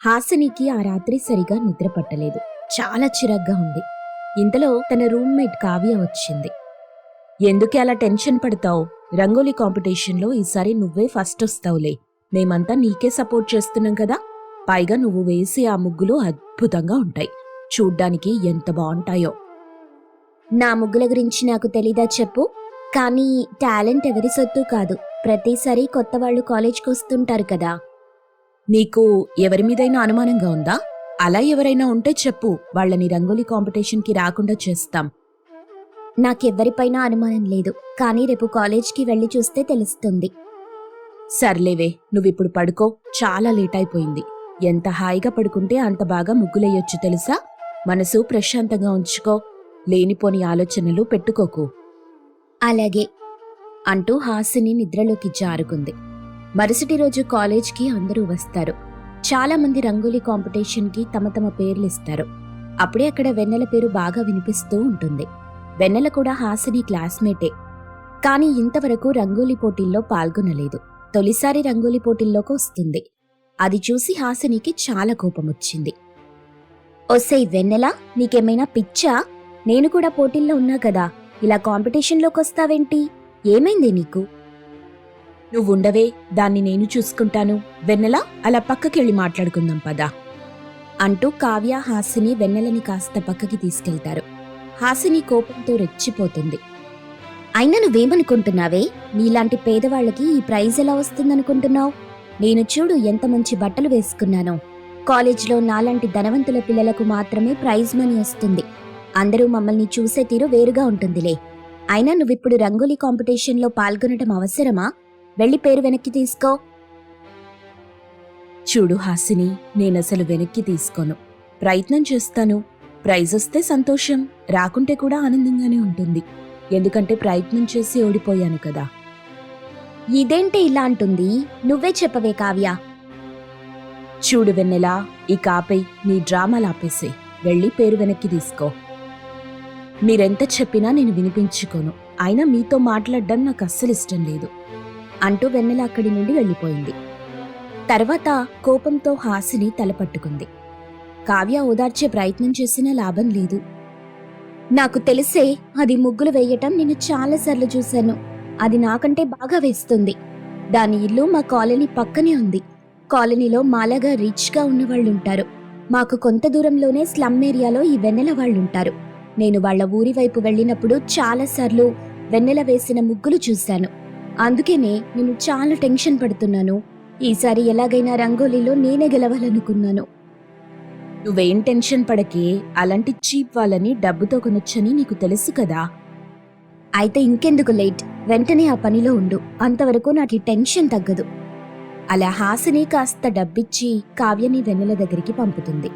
హాసినికి ఆ రాత్రి సరిగా నిద్ర పట్టలేదు. చాలా చిరాగ్గా ఉంది. ఇంతలో తన రూమ్మేట్ కావ్య వచ్చింది. ఎందుకే అలా టెన్షన్ పడతావు? రంగోలీ కాంపిటీషన్లో ఈసారి నువ్వే ఫస్ట్ వస్తావులే. మేమంతా నీకే సపోర్ట్ చేస్తున్నాం కదా. పైగా నువ్వు వేసే ఆ ముగ్గులు అద్భుతంగా ఉంటాయి. చూడ్డానికి ఎంత బాగుంటాయో. నా ముగ్గుల గురించి నాకు తెలీదా చెప్పు? కానీ టాలెంట్ ఎవరి సొత్తు కాదు. ప్రతిసారి కొత్త వాళ్ళు కాలేజ్కి వస్తుంటారు కదా. నీకు ఎవరి మీదైనా అనుమానంగా ఉందా? అలా ఎవరైనా ఉంటే చెప్పు, వాళ్ళని రంగోలీ కాంపిటీషన్కి రాకుండా చేస్తాం. నాకెవ్వరిపైనా అనుమానం లేదు, కానీ రేపు కాలేజ్కి వెళ్ళి చూస్తే తెలుస్తుంది. సర్లేవే, నువ్విప్పుడు పడుకో. చాలా లేట్ అయిపోయింది. ఎంత హాయిగా పడుకుంటే అంత బాగా ముగ్గులేయొచ్చు తెలుసా. మనసు ప్రశాంతంగా ఉంచుకో. లేనిపోని ఆలోచనలు పెట్టుకోకు. అలాగే అంటూ హాసిని నిద్రలోకి జారుకుంది. మరుసటి రోజు కాలేజ్కి అందరూ వస్తారు. చాలా మంది రంగోలీ కాంపిటీషన్కి తమ తమ పేర్లిస్తారు. అప్పుడే అక్కడ వెన్నెల పేరు బాగా వినిపిస్తూ ఉంటుంది. వెన్నెల కూడా హాసిని క్లాస్మేటే. కానీ ఇంతవరకు రంగోలీ పోటీల్లో పాల్గొనలేదు. తొలిసారి రంగోలీ పోటీల్లోకి వస్తుంది. అది చూసి హాసినికి చాలా కోపమొచ్చింది. ఒసేయ్ వెన్నెల, నీకేమైనా పిచ్చా? నేను కూడా పోటీల్లో ఉన్నా కదా, ఇలా కాంపిటీషన్లోకి వస్తావేంటి? ఏమైంది నీకు? నువ్వుండవే, దాన్ని నేను చూసుకుంటాను. వెన్నెల, అలా పక్కకెళ్ళి మాట్లాడుకుందాం పదా అంటూ కావ్య హాసిని వెన్నెలని కాస్త పక్కకి తీసుకెళ్తారు. హాసిని కోపంతో రెచ్చిపోతుంది. అయినా నువ్వేమనుకుంటున్నావే? నీలాంటి పేదవాళ్లకి ఈ ప్రైజ్ ఎలా వస్తుందనుకుంటున్నావు? నేను చూడు ఎంత మంచి బట్టలు వేసుకున్నానో. కాలేజ్లో నాలాంటి ధనవంతుల పిల్లలకు మాత్రమే ప్రైజ్ మనీ వస్తుంది. అందరూ మమ్మల్ని చూసే తీరు వేరుగా ఉంటుందిలే. అయినా నువ్విప్పుడు రంగోలీ కాంపిటీషన్లో పాల్గొనడం అవసరమా? వెళ్ళి పేరు వెనక్కి తీసుకో. చూడు హాసిని, నేనసలు వెనక్కి తీసుకోను. ప్రయత్నం చేస్తాను. ప్రైజ్ వస్తే సంతోషం, రాకుంటే కూడా ఆనందంగానే ఉంటుంది. ఎందుకంటే ప్రయత్నం చేసి ఓడిపోయాను కదా. ఇదేంటి ఇలా అంటుంది? నువ్వే చెప్పవే కావ్య. చూడు వెన్నెలా, ఈ కాపై నీ డ్రామాలు ఆపేసే. వెళ్ళి పేరు వెనక్కి తీసుకో. మీరెంత చెప్పినా నేను వినిపించుకోను. అయినా మీతో మాట్లాడడం నాకు అస్సలు ఇష్టం లేదు అంటూ వెన్నెల అక్కడి నుండి వెళ్ళిపోయింది. తర్వాత కోపంతో హాసిని తలపట్టుకుంది. కావ్య ఓదార్చే ప్రయత్నం చేసినా లాభం లేదు. నాకు తెలిసే, అది ముగ్గులు వేయటం నేను చాలాసార్లు చూశాను. అది నాకంటే బాగా వేస్తుంది. దాని ఇల్లు మా కాలనీ పక్కనే ఉంది. కాలనీలో మాలాగా రిచ్గా ఉన్నవాళ్లుంటారు. మాకు కొంత దూరంలోనే స్లమ్ ఏరియాలో ఈ వెన్నెల వాళ్ళుంటారు. నేను వాళ్ల ఊరి వైపు వెళ్ళినప్పుడు చాలాసార్లు వెన్నెల వేసిన ముగ్గులు చూశాను. అందుకేనే నేను చాలా టెన్షన్ పడుతున్నాను. ఈసారి ఎలాగైనా రంగోలీలో నేనే గెలవాలనుకున్నాను. నువ్వేం టెన్షన్ పడకే. అలాంటి చీప్ వాళ్ళని డబ్బుతో కొనొచ్చని నీకు తెలుసు కదా. అయితే ఇంకెందుకు లేట్? వెంటనే ఆ పనిలో ఉండు. అంతవరకు నాకు టెన్షన్ తగ్గదు. అలా హాసిని కాస్త డబ్బిచ్చి కావ్యని వెన్నెల దగ్గరికి పంపుతుంది.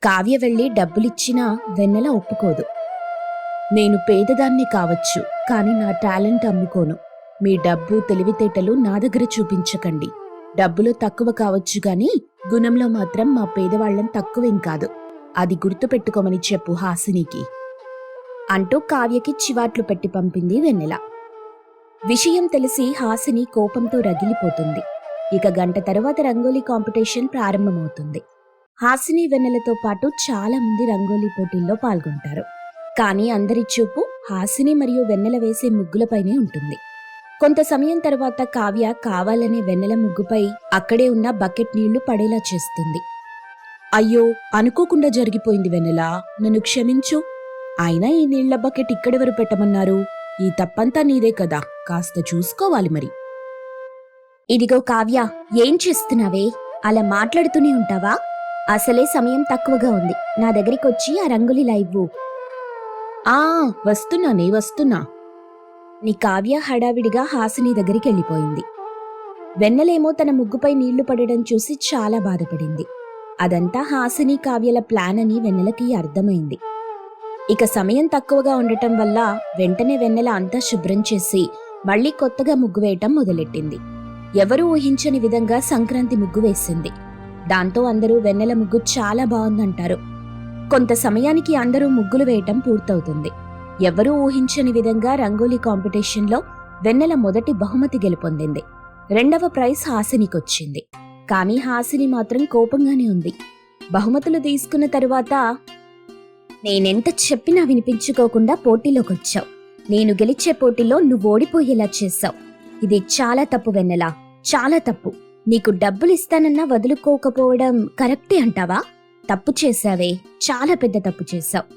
కావ్య వెళ్లి డబ్బులిచ్చినా వెన్నెల ఒప్పుకోదు. నేను పేదదాన్ని కావచ్చు, కానీ నా టాలెంట్ అమ్ముకోను. మీ డబ్బు తెలివితేటలు నా దగ్గర చూపించకండి. డబ్బులో తక్కువ కావచ్చు గాని గుణంలో మాత్రం మా పేదవాళ్లం తక్కువేం కాదు. అది గుర్తుపెట్టుకోమని చెప్పు హాసినికి అంటూ కావ్యకి చివాట్లు పెట్టి పంపింది వెన్నెల. విషయం తెలిసి హాసిని కోపంతో రగిలిపోతుంది. ఇక గంట తరువాత రంగోలీ కాంపిటీషన్ ప్రారంభమవుతుంది. హాసిని వెన్నెలతో పాటు చాలా మంది రంగోలీ పోటీల్లో పాల్గొంటారు. కానీ అందరి చూపు హాసిని మరియు వెన్నెల వేసే ముగ్గులపైనే ఉంటుంది. కొంత సమయం తర్వాత కావ్య కావాలనే వెన్నెల ముగ్గుపై అక్కడే ఉన్న బకెట్ నీళ్లు పడేలా చేస్తుంది. అయ్యో, అనుకోకుండా జరిగిపోయింది వెన్నెల, నన్ను క్షమించు. అయినా ఈ నీళ్ల బకెట్ ఇక్కడెవరు పెట్టమన్నారు? ఈ తప్పంతా నీదే కదా, కాస్త చూసుకోవాలి మరి. ఇదిగో కావ్య, ఏం చేస్తున్నావే? అలా మాట్లాడుతూనే ఉంటావా? అసలే సమయం తక్కువగా ఉంది. నా దగ్గరికొచ్చి ఆ రంగులిలా ఇవ్వు. వస్తున్నా. నీ కావ్య హడావిడిగా హాసిని దగ్గరికి వెళ్ళిపోయింది. వెన్నెలేమో తన ముగ్గుపై నీళ్లు పడడం చూసి చాలా బాధపడింది. అదంతా హాసిని కావ్యల ప్లాన్ అని వెన్నెలకి అర్థమైంది. ఇక సమయం తక్కువగా ఉండటం వల్ల వెంటనే వెన్నెల అంతా శుభ్రం చేసి మళ్లీ కొత్తగా ముగ్గు వేయటం మొదలెట్టింది. ఎవరూ ఊహించని విధంగా సంక్రాంతి ముగ్గు వేసింది. దాంతో అందరూ వెన్నెల ముగ్గు చాలా బాగుందంటారు. కొంత సమయానికి అందరూ ముగ్గులు వేయటం పూర్తవుతుంది. ఎవరూ ఊహించని విధంగా రంగోలీ కాంపిటీషన్లో వెన్నెల మొదటి బహుమతి గెలుపొందింది. రెండవ ప్రైజ్ హాసినికొచ్చింది. కానీ హాసిని మాత్రం కోపంగానే ఉంది. బహుమతులు తీసుకున్న తరువాత, నేనెంత చెప్పినా వినిపించుకోకుండా పోటీలోకొచ్చావు. నేను గెలిచే పోటీలో నువ్వు ఓడిపోయేలా చేశావు. ఇది చాలా తప్పు వెన్నెలా, చాలా తప్పు. నీకు డబ్బులిస్తానన్నా వదులుకోకపోవడం కరెక్టే అంటావా? తప్పు చేశావే, చాలా పెద్ద తప్పు చేశావు.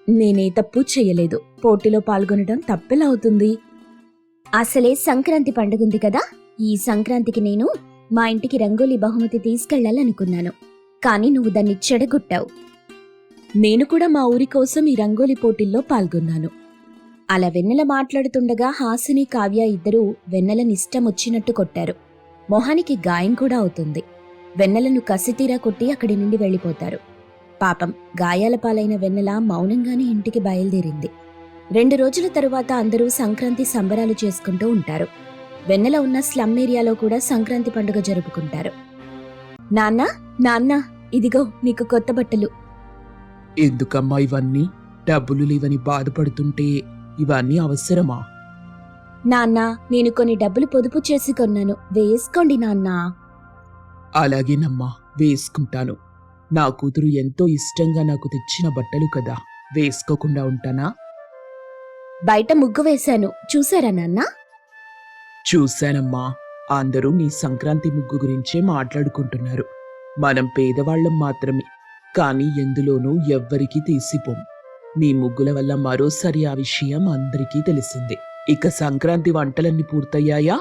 నేనే తప్పు చేయలేదు. పోటీలో పాల్గొనడం తప్పెలా అవుతుంది? అసలే సంక్రాంతి పండుగుంది కదా, ఈ సంక్రాంతికి నేను మా ఇంటికి రంగోలీ బహుమతి తీసుకెళ్లాలనుకున్నాను. కానీ నువ్వు దాన్ని చెడగొట్టావు. నేను కూడా మా ఊరి కోసం ఈ రంగోలీ పోటీల్లో పాల్గొన్నాను. అలా వెన్నెల మాట్లాడుతుండగా హాసిని, కావ్య ఇద్దరూ వెన్నెలనిష్టం వచ్చినట్టు కొట్టారు. మొహానికి గాయం కూడా అవుతుంది. వెన్నెలను కసితీరా కొట్టి అక్కడి నుండి వెళ్లిపోతారు. పాపం గాయాల పాలైన వెన్నెల మౌనంగానే ఇంటికి బయలుదేరింది. 2 రోజుల తరువాత అందరూ సంక్రాంతి సంబరాలు చేసుకుంటూ ఉంటారు. వెన్నెల ఉన్న స్లమ్ ఏరియాలో కూడా సంక్రాంతి పండుగ జరుపుకుంటారు. నాన్న, నాన్న, ఇదిగో నీకు కొత్త బట్టలు. ఎందుకమ్మా ఇవన్నీ? డబ్బులు లేవని బాధపడుతుంటే ఇవన్నీ అవసరమా? నాన్న, నేను కొన్ని డబ్బులు పొదుపు చేసి కొన్నాను, వేసుకోండి నాన్న. అలాగేనమ్మా, వేసుకుంటాను. నా కూతురు ఎంతో ఇష్టంగా నాకు తెచ్చిన బట్టలు కదా, వేసుకోకుండా ఉంటానా? బయట ముగ్గు వేశాను, చూసారా నాన్న? చూశానమ్మా. అందరూ నీ సంక్రాంతి ముగ్గు గురించే మాట్లాడుకుంటున్నారు. మనం పేదవాళ్లం మాత్రమే, కానీ ఎందులోనూ ఎవ్వరికీ తీసిపోం. నీ ముగ్గుల వల్ల మరోసారి ఆ విషయం అందరికీ తెలిసింది. ఇక సంక్రాంతి వంటలన్నీ పూర్తయ్యాయా?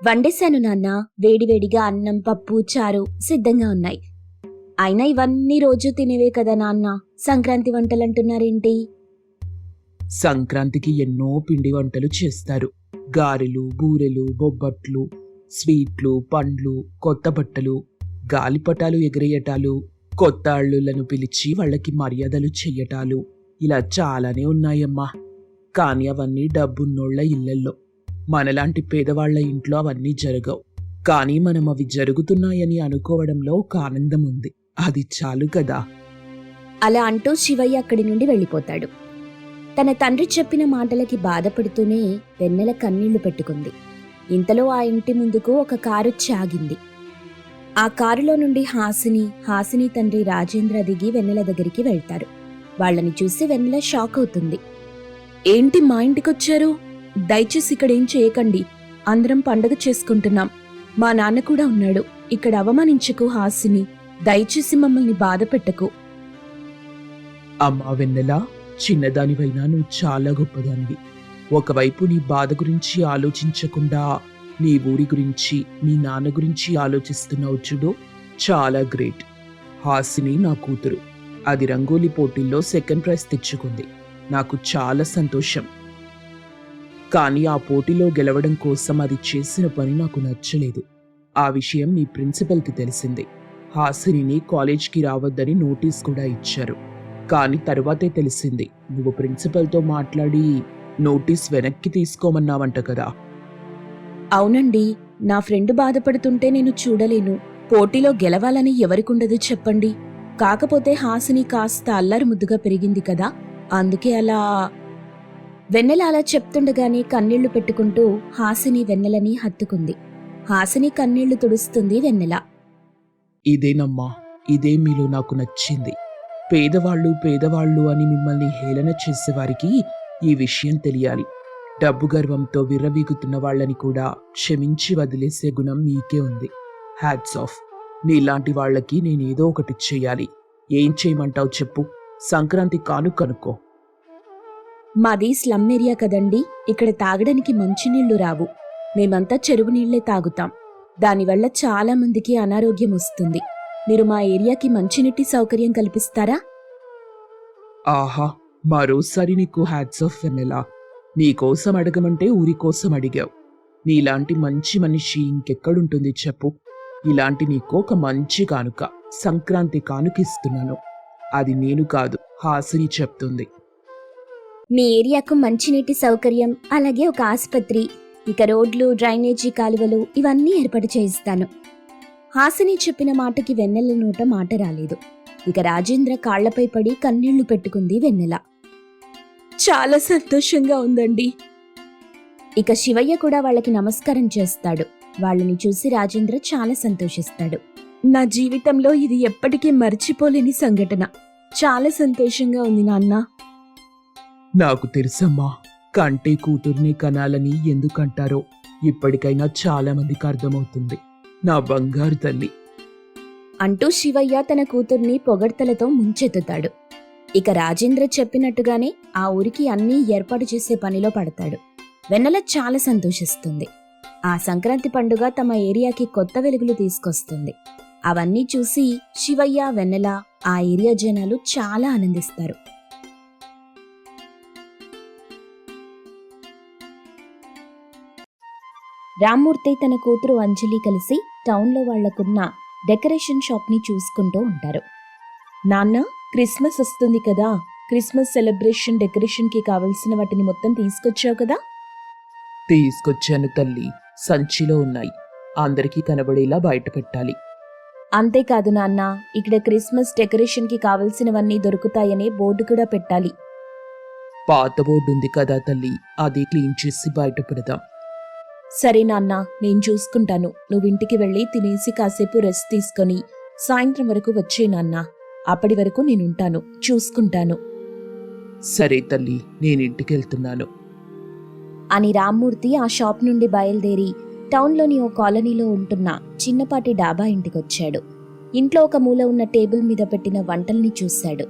వండేశాను నాన్న. వేడివేడిగా అన్నం, పప్పు, చారు సిద్ధంగా ఉన్నాయి. అయినా ఇవన్నీ రోజు తినేవే కదా నాన్న, సంక్రాంతి వంటలంటున్నారేంటి? సంక్రాంతికి ఎన్నో పిండి వంటలు చేస్తారు. గారెలు, బూరెలు, బొబ్బట్లు, స్వీట్లు, పండ్లు, కొత్త బట్టలు, గాలిపటాలు ఎగరేయటాలు, కొత్త అల్లుళ్లను పిలిచి వాళ్ళకి మర్యాదలు చెయ్యటాలు, ఇలా చాలానే ఉన్నాయమ్మా. కానీ అవన్నీ డబ్బున్నోళ్ల ఇళ్లల్లో. మనలాంటి పేదవాళ్ల ఇంట్లో అవన్నీ జరగవు. కానీ మనం అవి జరుగుతున్నాయని అనుకోవడంలో ఒక ఆనందం ఉంది. అది చాలు కదా. అలా అంటూ శివయ్య అక్కడి నుండి వెళ్ళిపోతాడు. తన తండ్రి చెప్పిన మాటలకి బాధపడుతూనే వెన్నెల కన్నీళ్లు పెట్టుకుంది. ఇంతలో ఆ ఇంటి ముందుకు ఒక కారొచ్చి ఆగింది. ఆ కారులో నుండి హాసిని తండ్రి రాజేంద్ర దిగి వెన్నెల దగ్గరికి వెళ్తారు. వాళ్ళని చూసి వెన్నెల షాక్ అవుతుంది. ఏంటి మా ఇంటికొచ్చారు? దయచేసి ఇక్కడేం చేయకండి. అందరం పండగ చేసుకుంటున్నాం. మా నాన్న కూడా ఉన్నాడు. ఇక్కడ అవమానించకు హాసిని. దయచేసి మమ్మల్ని బాధ పెట్టకు. అమ్మా వెన్నెలా, చిన్నదానివైనా నువ్వు చాలా గొప్పదానివి. ఒకవైపు నీ బాధ గురించి ఆలోచించకుండా నీ ఊరి గురించి, మీ నాన్న గురించి ఆలోచిస్తున్నావు చూడు, చాలా గ్రేట్. హాసిని నా కూతురు. అది రంగోలీ పోటీల్లో 2nd ప్రైజ్ తెచ్చుకుంది. నాకు చాలా సంతోషం. కానీ ఆ పోటీలో గెలవడం కోసం అది చేసిన పని నాకు నచ్చలేదు. ఆ విషయం మీ ప్రిన్సిపల్కి తెలిసింది. హాసినిని కాలేజ్కి రావద్దని నోటీస్ కూడా ఇచ్చారు. కానీ తరువాతే తెలిసింది, నువ్వు ప్రిన్సిపల్తో మాట్లాడి నోటీస్ వెనక్కి తీసుకోమన్నావంట కదా. అవునండి, నా ఫ్రెండ్ బాధపడుతుంటే నేను చూడలేను. పోటీలో గెలవాలని ఎవరికుండదు చెప్పండి. కాకపోతే హాసిని కాస్త అల్లరి ముద్దుగా పెరిగింది కదా, అందుకే అలా. వెన్నెల అలా చెప్తుండగానే కన్నీళ్లు పెట్టుకుంటూ హాసిని వెన్నెలని హత్తుకుంది. హాసిని కన్నీళ్లు తుడుస్తుంది వెన్నెల. ఇదేనమ్మా, ఇదే మీలో నాకు నచ్చింది. పేదవాళ్ళు అని మిమ్మల్ని హేళన చేసేవారికి ఈ విషయం తెలియాలి. డబ్బు గర్వంతో విర్రవీగుతున్న వాళ్ళని కూడా క్షమించి వదిలేసే గుణం మీకే ఉంది. Hats off. నీలాంటి వాళ్ళకి నేనేదో ఒకటి చెయ్యాలి. ఏం చేయమంటావు చెప్పు? సంక్రాంతి కానుకనుకో. మాది స్లమ్ ఏరియా కదండి, ఇక్కడ తాగడానికి మంచినీళ్లు రావు. మేమంతా చెరువు నీళ్లే తాగుతాం. దానివల్ల చాలా మందికి అనారోగ్యం వస్తుంది. మీరు మా ఏరియాకి మంచినీటి సౌకర్యం కల్పిస్తారా? ఆహా, మరోసారి నీకు హ్యాట్స్ ఆఫ్ వెన్నెలా. నీకోసం అడగమంటే ఊరి కోసం అడిగావు. నీలాంటి మంచి మనిషి ఇంకెక్కడుంటుంది చెప్పు? ఇలాంటి నీకు ఒక మంచి కానుక, సంక్రాంతి కానుక ఇస్తున్నాను. అది నేను కాదు, హాసిని చెప్తుంది. మీ ఏరియాకు మంచినీటి సౌకర్యం, అలాగే ఒక ఆసుపత్రి, ఇక రోడ్లు, డ్రైనేజీ కాలువలు ఇవన్నీ ఏర్పాటు చేయిస్తాను. హాసిని చెప్పిన మాటకి వెన్నెల నోట మాట రాలేదు. ఇక రాజేంద్ర కాళ్లపై పడి కన్నీళ్లు పెట్టుకుంది వెన్నెల. చాలా సంతోషంగా ఉందండి. ఇక శివయ్య కూడా వాళ్ళకి నమస్కారం చేస్తాడు. వాళ్ళని చూసి రాజేంద్ర చాలా సంతోషిస్తాడు. నా జీవితంలో ఇది ఎప్పటికీ మర్చిపోలేని సంఘటన. చాలా సంతోషంగా ఉంది నాన్న. నాకు తెలుసమ్మా, కంటే కూతుర్ని కనాలని ఎందుకంటారో ఇప్పటికైనా చాలా మందికి అర్థమవుతుంది. నా బంగారు తల్లి అంటూ శివయ్య తన కూతుర్ని పొగడ్తలతో ముంచెత్తుతాడు. ఇక రాజేంద్ర చెప్పినట్టుగానే ఆ ఊరికి అన్నీ ఏర్పాటు చేసే పనిలో పడతాడు. వెన్నెల చాలా సంతోషిస్తుంది. ఆ సంక్రాంతి పండుగ తమ ఏరియాకి కొత్త వెలుగులు తీసుకొస్తుంది. అవన్నీ చూసి శివయ్య, వెన్నెల, ఆ ఏరియా జనాలు చాలా ఆనందిస్తారు. రామ్మూర్తి తన కూతురు అంజలి కలిసి టౌన్లో వాళ్లకున్న డెకరేషన్ షాప్ని చూసుకుంటూ ఉంటారు. నాన్న, క్రిస్మస్ వస్తుంది కదా, క్రిస్మస్ సెలబ్రేషన్ డెకరేషన్కి కావలసిన వాటిని మొత్తం తీసుకొచ్చావు కదా? తీసుకొచ్చాను తల్లి, సంచిలో ఉన్నాయి. అందరికీ కనబడేలా బయట పెట్టాలి. అంతేకాదు నాన్న, ఇక్కడ క్రిస్మస్ డెకరేషన్కి కావలసినవన్నీ దొరుకుతాయనే బోర్డు కూడా పెట్టాలి. పాత బోర్డు ఉంది కదా తల్లి, అది క్లీన్ చేసి బయట పెడదాం. సరే నాన్న, నేను చూసుకుంటాను. నువ్వు ఇంటికి వెళ్ళి తినేసి కాసేపు రెస్ట్ తీసుకొని సాయంత్రం వరకు వచ్చే నాన్న. అప్పటి వరకు నేనుంటాను, చూసుకుంటాను. సరే తల్లి, నేను ఇంటికెళ్తున్నాను అని రామ్మూర్తి ఆ షాప్ నుండి బయలుదేరి టౌన్లోని ఓ కాలనీలో ఉంటున్న చిన్నపాటి డాబా ఇంటికొచ్చాడు. ఇంట్లో ఒక మూల ఉన్న టేబుల్ మీద పెట్టిన వంటల్ని చూశాడు.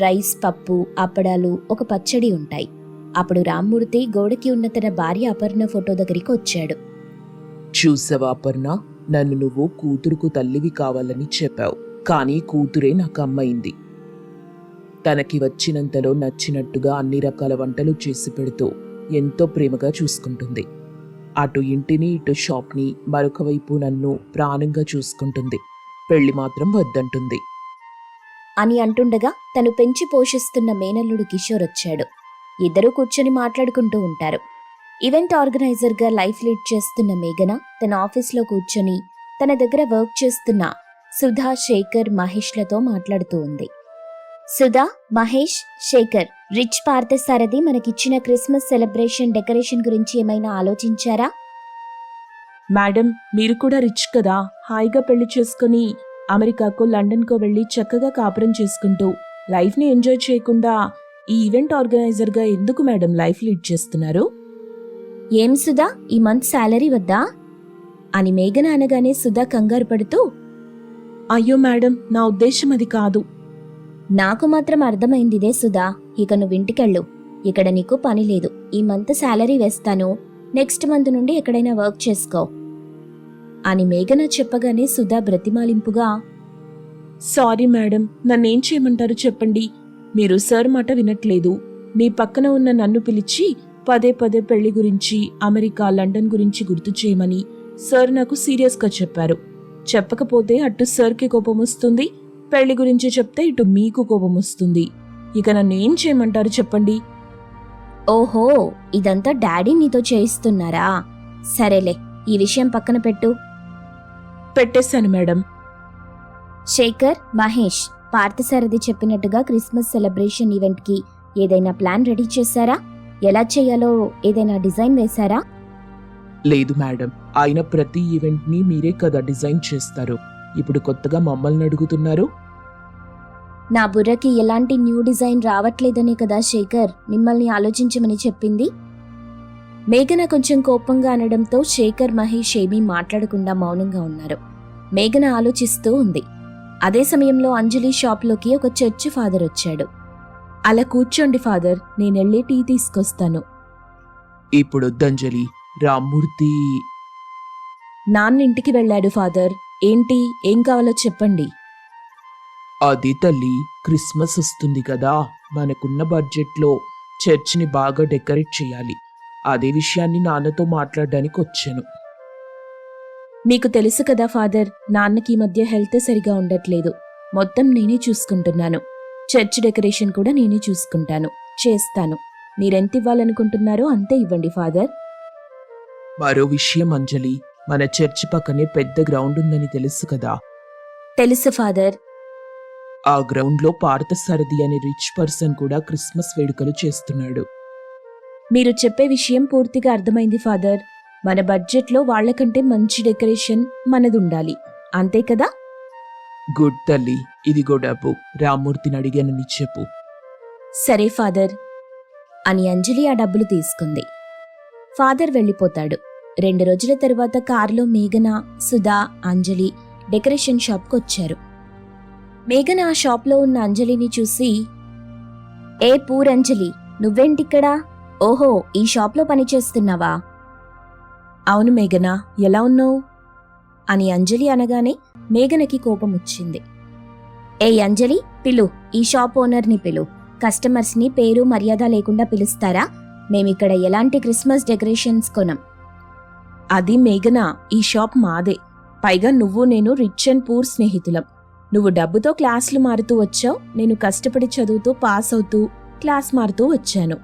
రైస్, పప్పు, అప్పడాలు, ఒక పచ్చడి ఉంటాయి. అప్పుడు రామ్మూర్తి గోడకి ఉన్న తన భార్య అపర్ణ ఫోటో దగ్గరికి వచ్చాడు. చూసావా అపర్ణ, నన్ను నువ్వు కూతురుకు తల్లివి కావాలని చెప్పావు, కానీ కూతురే నాకు అమ్మైంది. తనకి వచ్చినంతలో నచ్చినట్టుగా అన్ని రకాల వంటలు చేసి పెడుతూ ఎంతో ప్రేమగా చూసుకుంటుంది. అటు ఇంటిని ఇటు షాప్ని, మరొక వైపు నన్ను ప్రాణంగా చూసుకుంటుంది. పెళ్లి మాత్రం వద్దంటుంది అని అంటుండగా తను పెంచి పోషిస్తున్న మేనల్లుడు కిషోర్ వచ్చాడు. ఇద్దరూ కూర్చొని మాట్లాడుకుంటూ ఉంటారు. ఈవెంట్ ఆర్గనైజర్గా లైఫ్ లీడ్ చేస్తున్న మేఘన తన ఆఫీస్లో కూర్చొని తన దగ్గర వర్క్ చేస్తున్న సుధా, శేఖర్, మహేష్లతో మాట్లాడుతూ ఉంది. సుధా, మహేష్, శేఖర్, రిచ్ పార్థసారథి మనకిచ్చిన క్రిస్మస్ సెలబ్రేషన్ డెకరేషన్ గురించి ఏమైనా ఆలోచించారా? మేడం, మీరు కూడా రిచ్ కదా, హాయిగా పెళ్లి చేసుకుని అమెరికాకో లండన్కో వెళ్ళి చక్కగా కాపురం చేసుకుంటూ లైఫ్ని ఎంజాయ్ చేయకుండా ఈ ఈవెంట్ ఆర్గనైజర్గా ఎందుకు మేడం లైఫ్ లీడ్ చేస్తున్నారు? ఏం సుధా, ఈ మంత్ శాలరీ వద్దా అని మేఘన అనగానే సుధా కంగారు పడుతూ, అయ్యో మేడం, నా ఉద్దేశం అది కాదు. నాకు మాత్రం అర్థమైందిదే సుధా. ఇక నువ్వింటికెళ్ళు, ఇక్కడ నీకు పని లేదు. ఈ మంత్ శాలరీ వేస్తాను, నెక్స్ట్ మంత్ నుండి ఎక్కడైనా వర్క్ చేసుకో అని మేఘన చెప్పగానే సుధా బ్రతిమాలింపుగా, సారీ మేడం, నన్నేం చేయమంటారు చెప్పండి. మీరు సార్ మాట వినట్లేదు. మీ పక్కన ఉన్న నన్ను పిలిచి పదే పదే పెళ్లి గురించి, అమెరికా, లండన్ గురించి గుర్తు చేయమని సార్ నాకు సీరియస్గా చెప్పారు. చెప్పకపోతే అటు సార్కి కోపం వస్తుంది, పెళ్లి గురించి చెప్తే ఇటు మీకు కోపం వస్తుంది. ఇక నన్ను ఏం చేయమంటారు చెప్పండి. ఓహో, ఇదంతా డాడీ నీతో చేయిస్తున్నారా? సరేలే, ఈ విషయం పక్కన పెట్టు. పెట్టేశాను మేడం. శేఖర్, మహేష్, పార్థసారథి చెప్పినట్టుగా క్రిస్మస్ సెలబ్రేషన్ ఈవెంట్కి ఏదైనా ప్లాన్ రెడీ చేశారా? ఎలా చేయాలో ఏదైనా డిజైన్ వేశారా? లేదు మేడం, ఆయన ప్రతి ఈవెంట్ని మీరే కదా డిజైన్ చేస్తారు. ఇప్పుడు కొత్తగా మమ్మల్ని అడుగుతున్నారు? నా బుర్రకి ఎలాంటి న్యూ డిజైన్ రావట్లేదనే కదా శేఖర్ మిమ్మల్ని ఆలోచించమని చెప్పింది. మేఘన కొంచెం కోపంగా అనడంతో శేఖర్, మహేష్ ఏమీ మాట్లాడకుండా మౌనంగా ఉన్నారు. మేఘన ఆలోచిస్తూ ఉంది. అదే సమయంలో అంజలి షాప్లోకి ఒక చర్చ్ ఫాదర్ వచ్చాడు. అలా కూర్చోండి ఫాదర్, నేనెళ్ళి టీ తీసుకొస్తాను. ఇప్పుడు వద్దంజలి, రామ్మూర్తి నాన్న ఇంటికి వెళ్ళాడు ఫాదర్. ఏంటి, ఏం కావాలో చెప్పండి. అది తల్లి, క్రిస్మస్ వస్తుంది కదా, మనకున్న బడ్జెట్లో చర్చిని బాగా డెకరేట్ చేయాలి. అదే విషయాన్ని నాన్నతో మాట్లాడడానికి వచ్చాను. మీకు తెలుసు కదా ఫాదర్, నాన్నకి ఈ మధ్య హెల్త్ సరిగా ఉండట్లేదు. మొత్తం నేనే చూసుకుంటున్నాను. చర్చ్ డెకరేషన్ కూడా నేనే చూసుకుంటాను, చేస్తాను. మీరెంత ఇవ్వాలనుకుంటున్నారో అంతే ఇవ్వండి ఫాదర్. మరో విషయం అంజలి, మన చర్చి పక్కనే పెద్ద గ్రౌండ్ ఉందని తెలుసు కదా? తెలుసు ఫాదర్. ఆ గ్రౌండ్లో పార్థసారథి అనే రిచ్ పర్సన్ కూడా క్రిస్మస్ వేడుకలు చేస్తున్నాడు. మీరు చెప్పే విషయం పూర్తిగా అర్థమైంది ఫాదర్. మన బడ్జెట్లో వాళ్ళకంటే మంచి డెకరేషన్ మనదుండాలి. అంతే కదా? గుడ్ తల్లి, ఇదిగో డబ్బు. రామ్మూర్తిని అడిగానని చెప్పు. సరే ఫాదర్ అని అంజలి ఆ డబ్బులు తీసుకుంది. ఫాదర్ వెళ్ళిపోతాడు. 2 రోజుల తరువాత కారులో మేఘన, సుధా, అంజలి డెకరేషన్ షాప్కి వచ్చారు. మేఘన ఆ షాప్లో ఉన్న అంజలిని చూసి, ఏ పూరంజలి, నువ్వేంటిక్కడా? ఓహో, ఈ షాప్లో పనిచేస్తున్నావా? అవును మేఘన, ఎలా ఉన్నావు అని అంజలి అనగానే మేఘనకి కోపం వచ్చింది. ఏ అంజలి, పిలు, ఈ షాప్ ఓనర్ని పిలు. కస్టమర్స్ని పేరు మర్యాద లేకుండా పిలుస్తారా? మేమిక్కడ ఎలాంటి క్రిస్మస్ డెకరేషన్స్ కొనం. అది మేఘన, ఈ షాప్ మాదే. పైగా నువ్వు నేను రిచ్ అండ్ పూర్ స్నేహితులం. నువ్వు డబ్బుతో క్లాసులు మారుతూ వచ్చావు, నేను కష్టపడి చదువుతూ పాస్ అవుతూ క్లాస్ మారుతూ వచ్చాను.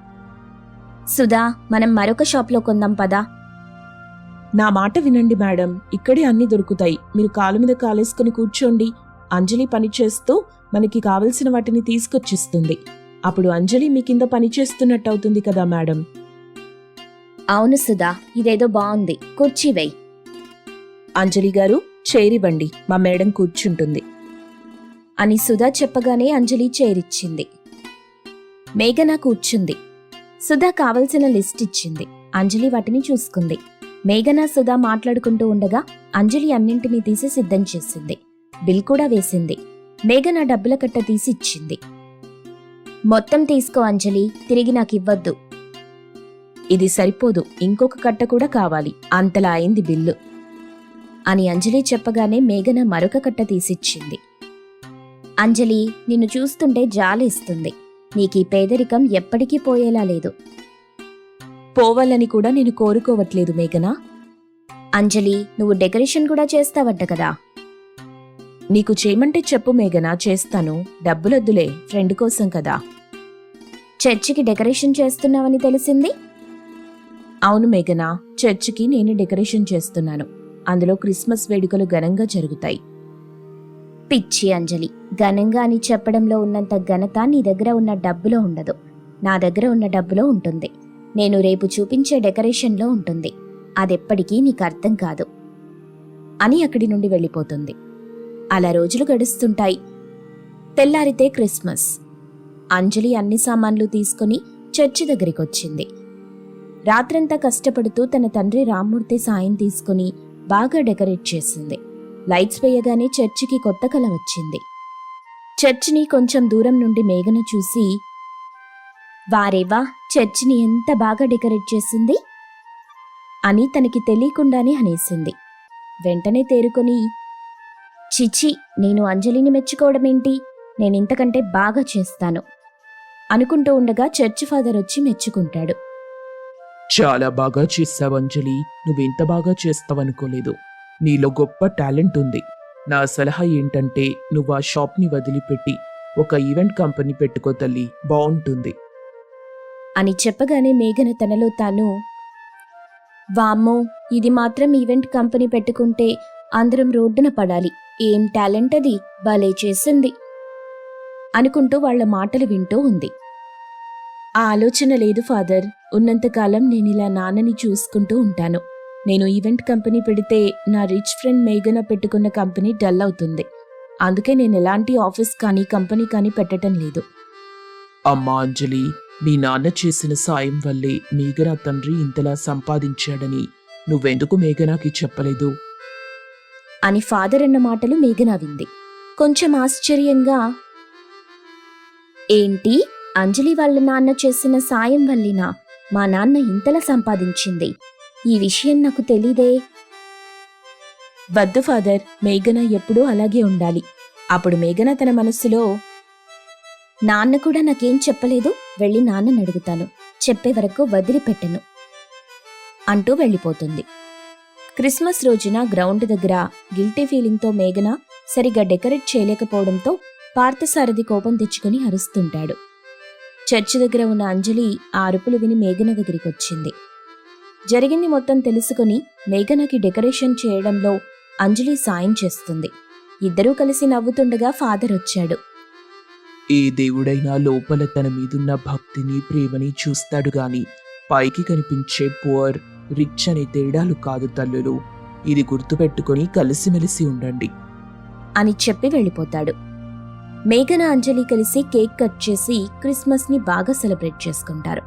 సుధా, మనం మరొక షాప్లో కొందాం పదా. నా మాట వినండి మేడం, ఇక్కడే అన్నీ దొరుకుతాయి. మీరు కాలు మీద కాలేసుకుని కూర్చోండి. అంజలి పని చేస్తూ మనకి కావలసిన వాటిని తీసుకొచ్చిస్తుంది. అప్పుడు అంజలి మీ కింద పనిచేస్తున్నట్టు అవుతుంది కదా మేడం. అవును సుధా, ఇదేదో బాగుంది, కుర్చీ వేయి. అంజలి గారు, చేరివ్వండి, మా మేడం కూర్చుంటుంది అని సుధా చెప్పగానే అంజలి చేరిచ్చింది. మేఘన కూర్చుంది. సుధా కావలసిన లిస్ట్ ఇచ్చింది. అంజలి వాటిని చూసుకుంది. మేఘన, సుధా మాట్లాడుకుంటూ ఉండగా అంజలి అన్నింటినీ తీసి సిద్ధం చేసింది. బిల్ కూడా వేసింది. మేఘన డబ్బుల కట్ట తీసి ఇచ్చింది. మొత్తం తీసుకో అంజలి, తిరిగి నాకివ్వద్దు. ఇది సరిపోదు, ఇంకొక కట్ట కూడా కావాలి, అంతలా అయింది బిల్లు అని అంజలి చెప్పగానే మేఘన మరొక కట్ట తీసిచ్చింది. అంజలి, నిన్ను చూస్తుంటే జాలేస్తుంది. నీకీ పేదరికం ఎప్పటికీ పోయేలా లేదు. పోవాలని కూడా నేను కోరుకోవట్లేదు మేఘన. అంజలి, నువ్వు డెకరేషన్ కూడా చేస్తావట కదా. నీకు చేయమంటే చెప్పు మేఘన, చేస్తాను. డబ్బులొద్దులే, ఫ్రెండ్ కోసం కదా. చర్చికి డెకరేషన్ చేస్తున్నావని తెలిసింది. అవును మేఘన, చర్చికి నేను డెకరేషన్ చేస్తున్నాను. అందులో క్రిస్మస్ వేడుకలు ఘనంగా జరుగుతాయి. పిచ్చి అంజలి, ఘనంగా అని చెప్పడంలో ఉన్నంత ఘనత నీ దగ్గర ఉన్న డబ్బులో ఉండదు. నా దగ్గర ఉన్న డబ్బులో ఉంటుంది. నేను రేపు చూపించే డెకరేషన్లో ఉంటుంది. అదెప్పటికీ నీకు అర్థం కాదు అని అక్కడి నుండి వెళ్ళిపోతుంది. అలా రోజులు గడుస్తుంటాయి. తెల్లారితే క్రిస్మస్. అంజలి అన్ని సామాన్లు తీసుకుని చర్చి దగ్గరికొచ్చింది. రాత్రంతా కష్టపడుతూ తన తండ్రి రామ్మూర్తి సాయం తీసుకుని బాగా డెకరేట్ చేసింది. లైట్స్ వేయగానే చర్చికి కొత్త కళ వచ్చింది. చర్చిని కొంచెం దూరం నుండి మేఘన చూసి, వారేవా, చర్చిని ఎంత బాగా డెకరేట్ చేసింది అని తనకి తెలియకుండానే అనేసింది. వెంటనే తేరుకొని, చిచి, నేను అంజలిని మెచ్చుకోవడమేంటి, నేనింతకంటే బాగా చేస్తాను అనుకుంటూ ఉండగా చర్చి ఫాదర్ వచ్చి మెచ్చుకుంటాడు. చాలా బాగా చేస్తావు అంజలి, నువ్వెంత బాగా చేస్తావనుకోలేదు. నీలో గొప్ప టాలెంట్ ఉంది. నా సలహా ఏంటంటే నువ్వు ఆ షాప్ని వదిలిపెట్టి ఒక ఈవెంట్ కంపెనీ పెట్టుకో తల్లి, బాగుంటుంది అని చెప్పగానే మేఘన తనలో తాను, వామ్మో, ఇది మాత్రం ఈవెంట్ కంపెనీ పెట్టుకుంటే అందరం రోడ్డున పడాలి. ఏం టాలెంట్ అది, భలే చేసింది అనుకుంటూ వాళ్ల మాటలు వింటూ ఉంది. ఆ ఆలోచన లేదు ఫాదర్. ఉన్నంతకాలం నేనిలా నాన్నని చూసుకుంటూ ఉంటాను. నేను ఈవెంట్ కంపెనీ పెడితే నా రిచ్ ఫ్రెండ్ మేఘన పెట్టుకున్న కంపెనీ డల్ అవుతుంది. అందుకే నేను ఎలాంటి ఆఫీస్ కానీ కంపెనీ కానీ పెట్టడం లేదు. అమ్మా అంజలి, మీ నాన్న చేసిన సాయం వల్లే మేఘనా తండ్రి ఇంతలా సంపాదించాడని నువ్వెందుకు మేఘనాకి చెప్పలేదు అని ఫాదర్ అన్న మాటలు మేఘన వింది. కొంచెం ఆశ్చర్యంగా, ఏంటి, అంజలి వాళ్ళ నాన్న చేసిన సాయం వల్లినా మా నాన్న ఇంతలా సంపాదించింది? ఈ విషయం నాకు తెలీదే. వద్దు ఫాదర్, మేఘన ఎప్పుడూ అలాగే ఉండాలి. అప్పుడు మేఘన తన మనస్సులో, నాన్న కూడా నాకేం చెప్పలేదు, వెళ్ళి నాన్నని అడుగుతాను, చెప్పే వరకు వదిలిపెట్టను అంటూ వెళ్ళిపోతుంది. క్రిస్మస్ రోజున గ్రౌండ్ దగ్గర గిల్టీ ఫీలింగ్తో మేఘన సరిగా డెకరేట్ చేయలేకపోవడంతో పార్థసారథి కోపం తెచ్చుకుని అరుస్తుంటాడు. చర్చి దగ్గర ఉన్న అంజలి ఆ అరుపులు విని మేఘన దగ్గరికొచ్చింది. జరిగింది మొత్తం తెలుసుకుని మేఘనకి డెకరేషన్ చేయడంలో అంజలి సాయం చేస్తుంది. ఇద్దరూ కలిసి నవ్వుతుండగా ఫాదర్ వచ్చాడు. ఏ దేవుడైనా లోపల తన మీదున్న భక్తిని, ప్రేమని చూస్తాడు గాని పైకి కనిపించే పువర్, రిచ్ అనే తేడాలు కాదు తల్లులు. ఇది గుర్తుపెట్టుకొని కలిసిమెలిసి ఉండండి. అని చెప్పి వెళ్ళిపోతాడు. మేఘన అంజలి కలిసి కేక్ కట్ చేసి క్రిస్మస్ని బాగా సెలబ్రేట్ చేసుకుంటారు.